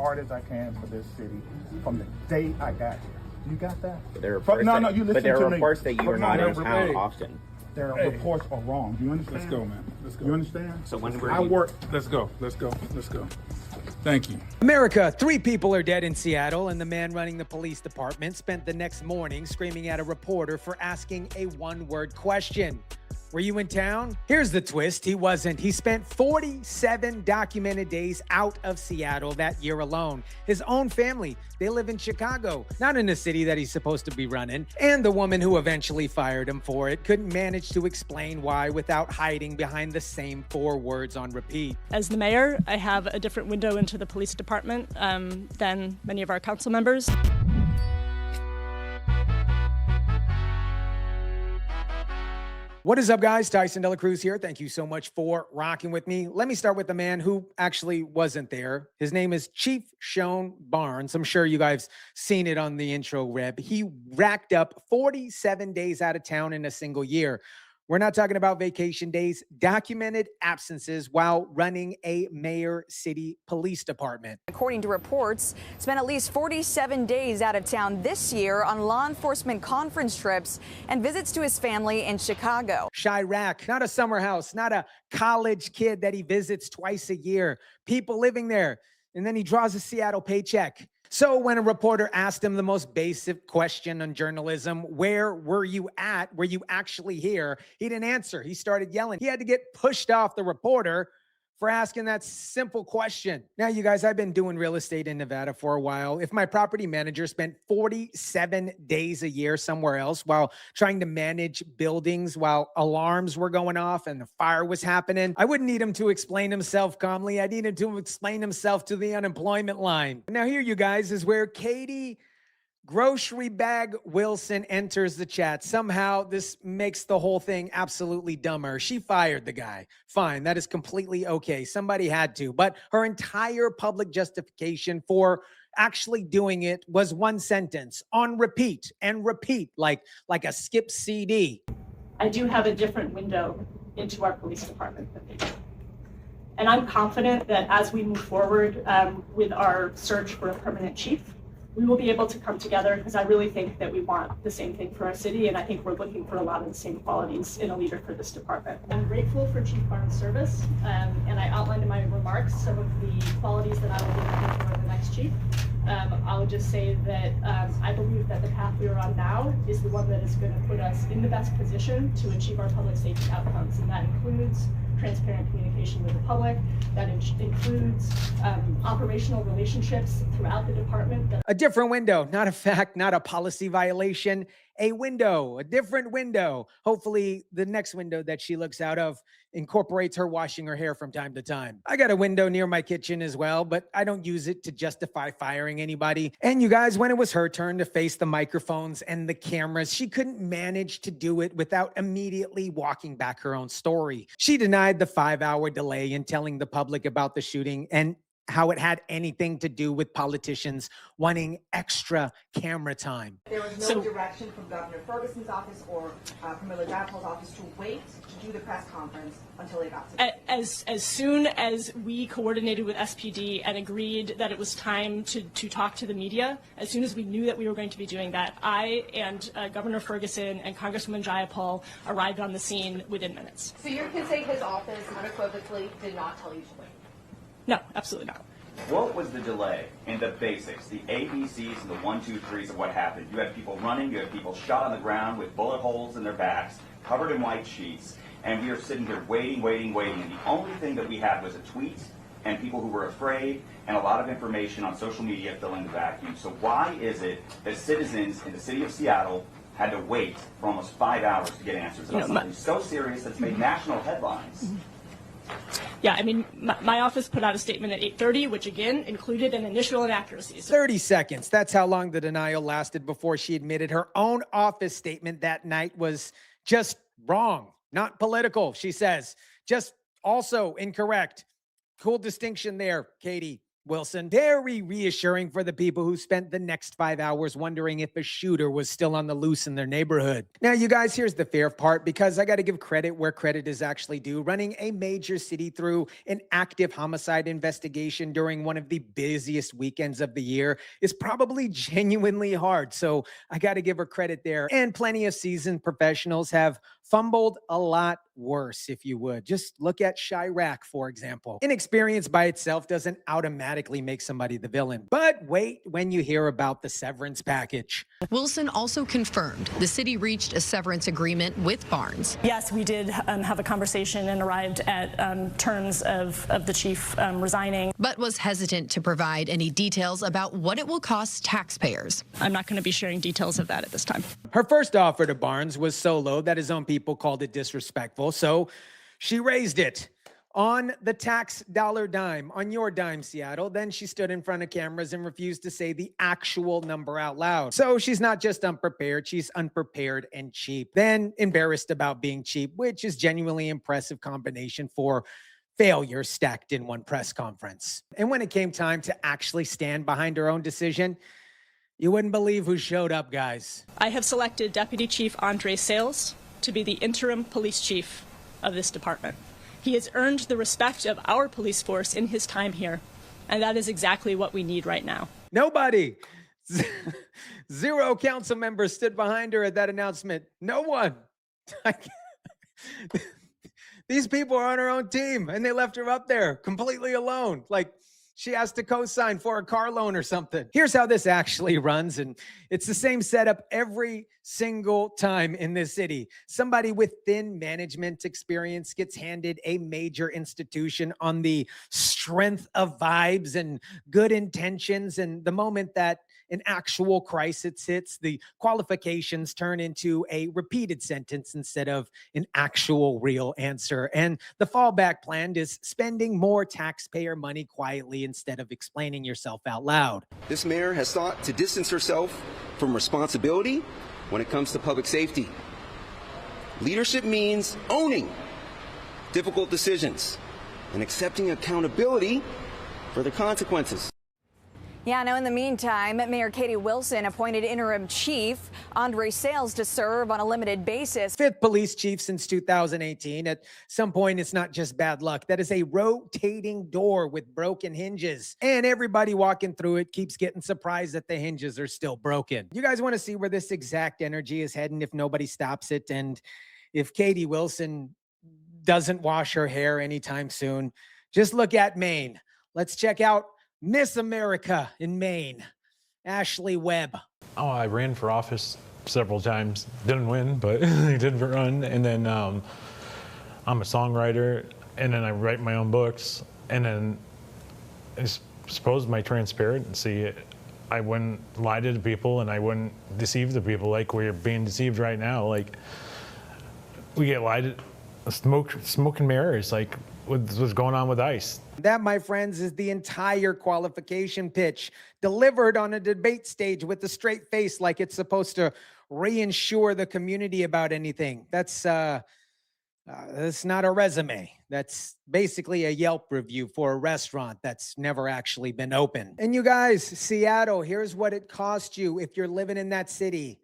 hard as I can for this city from the day I got here. You got that? But there are reports that you are not in town often. Their reports are wrong. Do you understand? Let's go, man. Let's go. You understand? So when we're Let's go. Thank you. America, 3 people are dead in Seattle, and the man running the police department spent the next morning screaming at a reporter for asking a one-word question. Were you in town? Here's the twist. He wasn't. He spent 47 documented days out of Seattle that year alone. His own family, they live in Chicago, not in the city that he's supposed to be running. And the woman who eventually fired him for it couldn't manage to explain why without hiding behind the same 4 words on repeat. As the mayor, I have a different window into the police department than many of our council members. What is up, guys? Tyson Dela Cruz here. Thank you so much for rocking with me. Let me start with the man who actually wasn't there. His name is Chief Shon Barnes. I'm sure you guys seen it on the intro, Reb. He racked up 47 days out of town in a single year. We're not talking about vacation days, documented absences while running a mayor city police department. According to reports, spent at least 47 days out of town this year on law enforcement conference trips and visits to his family in Chicago. Chirac, not a summer house, not a college kid that he visits twice a year. People living there, and then he draws a Seattle paycheck. So when a reporter asked him the most basic question on journalism, where were you at? Were you actually here? He didn't answer. He started yelling. He had to get pushed off the reporter for asking that simple question. Now, you guys, I've been doing real estate in Nevada for a while. If my property manager spent 47 days a year somewhere else while trying to manage buildings while alarms were going off and the fire was happening, I wouldn't need him to explain himself calmly. I need him to explain himself to the unemployment line. Now, here, you guys, is where Katie Grocery Bag Wilson enters the chat. Somehow this makes the whole thing absolutely dumber. She fired the guy. Fine, that is completely okay. Somebody had to. But her entire public justification for actually doing it was one sentence, on repeat and repeat, like a skip CD. I do have a different window into our police department than they do. And I'm confident that as we move forward with our search for a permanent chief, we will be able to come together, because I really think that we want the same thing for our city, and I think we're looking for a lot of the same qualities in a leader for this department. I'm grateful for Chief Barnes' service, and I outlined in my remarks some of the qualities that I will be looking for in the next chief. I would just say that I believe that the path we are on now is the one that is going to put us in the best position to achieve our public safety outcomes, and that includes transparent communication with the public, that includes operational relationships throughout the department. A different window, not a fact, not a policy violation, a window, a different window. Hopefully the next window that she looks out of incorporates her washing her hair from time to time. I got a window near my kitchen as well, but I don't use it to justify firing anybody. And you guys, when it was her turn to face the microphones and the cameras, she couldn't manage to do it without immediately walking back her own story. She denied the 5-hour delay in telling the public about the shooting and how it had anything to do with politicians wanting extra camera time. There was no direction from Governor Ferguson's office or from Miller Dapol's office to wait to do the press conference until they got to As soon as we coordinated with SPD and agreed that it was time to talk to the media, as soon as we knew that we were going to be doing that, I and Governor Ferguson and Congresswoman Jayapal arrived on the scene within minutes. So you can say his office unequivocally did not tell you to wait? No, absolutely not. What was the delay in the basics, the ABCs and the 1, 2, 3s of what happened? You had people running, you had people shot on the ground with bullet holes in their backs, covered in white sheets, and we are sitting here waiting. And the only thing that we had was a tweet and people who were afraid and a lot of information on social media filling the vacuum. So why is it that citizens in the city of Seattle had to wait for almost 5 hours to get answers about something so serious that's made national headlines? Yeah, I mean, my office put out a statement at 8:30, which again included an initial inaccuracy. 30 seconds. That's how long the denial lasted before she admitted her own office statement that night was just wrong, not political, she says. Just also incorrect. Cool distinction there, Katie. Wilson. Very reassuring for the people who spent the next 5 hours wondering if a shooter was still on the loose in their neighborhood. Now, you guys, here's the fair part, because I got to give credit where credit is actually due. Running a major city through an active homicide investigation during one of the busiest weekends of the year is probably genuinely hard. So I got to give her credit there. And plenty of seasoned professionals have fumbled a lot worse, if you would. Just look at Chirac, for example. Inexperience by itself doesn't automatically make somebody the villain. But wait when you hear about the severance package. Wilson also confirmed the city reached a severance agreement with Barnes. Yes, we did have a conversation and arrived at terms of the chief resigning. But was hesitant to provide any details about what it will cost taxpayers. I'm not going to be sharing details of that at this time. Her first offer to Barnes was so low that his own people called it disrespectful. So she raised it on the tax dollar dime, on your dime, Seattle. Then she stood in front of cameras and refused to say the actual number out loud. So she's not just unprepared, she's unprepared and cheap. Then embarrassed about being cheap, which is genuinely impressive combination for failure stacked in one press conference. And when it came time to actually stand behind her own decision, you wouldn't believe who showed up, guys. I have selected Deputy Chief Andre Sales to be the interim police chief of this department. He has earned the respect of our police force in his time here, and that is exactly what we need right now. Nobody. Zero council members stood behind her at that announcement. No one. These people are on her own team, and they left her up there completely alone. Like, she has to co-sign for a car loan or something. Here's how this actually runs, and it's the same setup every single time in this city. Somebody with thin management experience gets handed a major institution on the strength of vibes and good intentions, and the moment that an actual crisis hits, the qualifications turn into a repeated sentence instead of an actual real answer. And the fallback plan is spending more taxpayer money quietly instead of explaining yourself out loud. This mayor has sought to distance herself from responsibility when it comes to public safety. Leadership means owning difficult decisions and accepting accountability for the consequences. Yeah, now in the meantime, Mayor Katie Wilson appointed interim chief Andre Sales to serve on a limited basis. Fifth police chief since 2018. At some point, it's not just bad luck. That is a rotating door with broken hinges. And everybody walking through it keeps getting surprised that the hinges are still broken. You guys want to see where this exact energy is heading if nobody stops it? And if Katie Wilson doesn't wash her hair anytime soon, just look at Maine. Let's check out Miss America in Maine, Ashley Webb. Oh, I ran for office several times. Didn't win, but I did run. And then I'm a songwriter, and then I write my own books. And then I suppose my transparency, I wouldn't lie to the people, and I wouldn't deceive the people like we're being deceived right now. Like, we get lied to, smoke and mirrors, like what's going on with ICE. That, my friends, is the entire qualification pitch delivered on a debate stage with a straight face, like it's supposed to reassure the community about anything. That's not a resume. That's basically a Yelp review for a restaurant that's never actually been open. And you guys, Seattle, here's what it cost you if you're living in that city.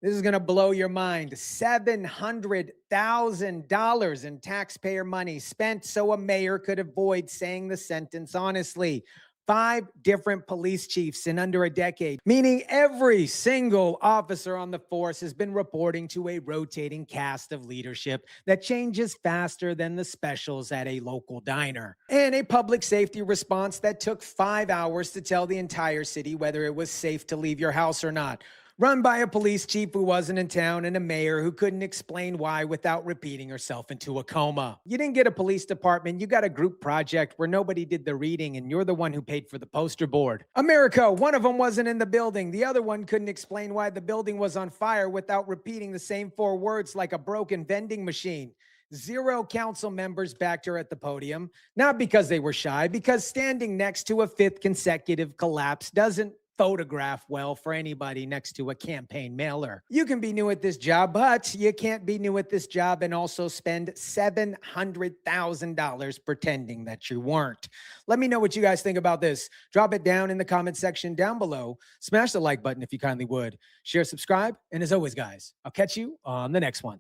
This is going to blow your mind. $700,000 in taxpayer money spent so a mayor could avoid saying the sentence honestly. 5 different police chiefs in under a decade, meaning every single officer on the force has been reporting to a rotating cast of leadership that changes faster than the specials at a local diner. And a public safety response that took 5 hours to tell the entire city whether it was safe to leave your house or not. Run by a police chief who wasn't in town and a mayor who couldn't explain why without repeating herself into a coma. You didn't get a police department, you got a group project where nobody did the reading and you're the one who paid for the poster board. America, one of them wasn't in the building. The other one couldn't explain why the building was on fire without repeating the same 4 words like a broken vending machine. 0 council members backed her at the podium, not because they were shy, because standing next to a 5th consecutive collapse doesn't photograph well for anybody next to a campaign mailer. You can be new at this job, but you can't be new at this job and also spend $700,000 pretending that you weren't. Let me know what you guys think about this. Drop it down in the comment section down below. Smash the like button if you kindly would. Share, subscribe, and as always, guys, I'll catch you on the next one.